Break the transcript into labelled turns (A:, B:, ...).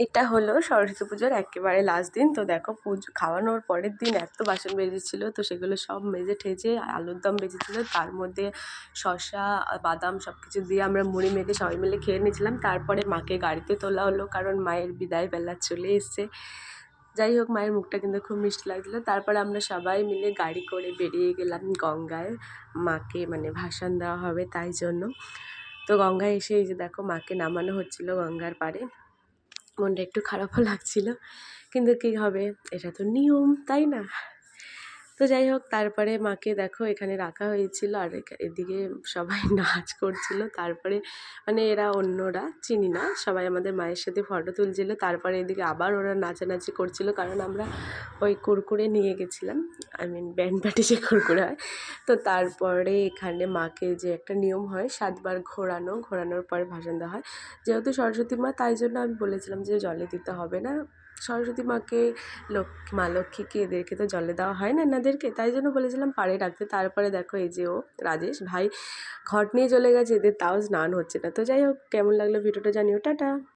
A: এটা হলো সরস্বতী পুজোর একেবারে লাস্ট দিন। তো দেখো পুজো খাওয়ানোর পরের দিন এত বাসন বেজেছিল, তো সেগুলো সব মেজে ঠেজে আলুর দম বেজেছিল, তার মধ্যে শসা বাদাম সব কিছু দিয়ে আমরা মুড়ি মেখে সবাই মিলে খেয়ে নিয়েছিলাম। তারপরে মাকে গাড়িতে তোলা হলো, কারণ মায়ের বিদায় বেলা চলে এসছে। যাই হোক, মায়ের মুখটা কিন্তু খুব মিষ্টি লাগছিলো। তারপরে আমরা সবাই মিলে গাড়ি করে বেরিয়ে গেলাম গঙ্গায়, মাকে মানে ভাসান দেওয়া হবে তাই জন্য। তো গঙ্গায় এসে এই যে দেখো মাকে নামানো হচ্ছিল গঙ্গার পাড়ে। মনটা একটু খারাপও লাগছিল, কিন্তু কী হবে, এটা তো নিয়ম, তাই না? তো যাই হোক, তারপরে মাকে দেখো এখানে রাখা হয়েছিল, আর এদিকে সবাই নাচ করছিল। তারপরে মানে এরা অন্যরা চিনি না, সবাই আমাদের মায়ের সাথে ফটো তুলছিল। তারপরে এদিকে আবার ওরা নাচানাচি করছিল, কারণ আমরা ওই কুরকুরে নিয়ে গেছিলাম, আই মিন ব্যান্ড পার্টি যে কুরকুরে হয়। তো তারপরে এখানে মাকে যে একটা নিয়ম হয় 7 বার ঘোরানোর পরে ভাসান দেওয়া হয়। যেহেতু সরস্বতী মা, তাই জন্য আমি বলেছিলাম যে জলে দিতে হবে না। সরস্বতী মাকে, মা লক্ষ্মীকে, এদেরকে তো জলে দেওয়া হয় না এনাদেরকে, তাই জন্য বলেছিলাম পাড়ে রাখতে। তারপরে দেখো এই যে রাজেশ ভাই ঘট নিয়ে চলে গেছে, এদের তাও স্নান হচ্ছে না। তো যাই হোক, কেমন লাগলো ভিডিওটা জানিও, টাটা।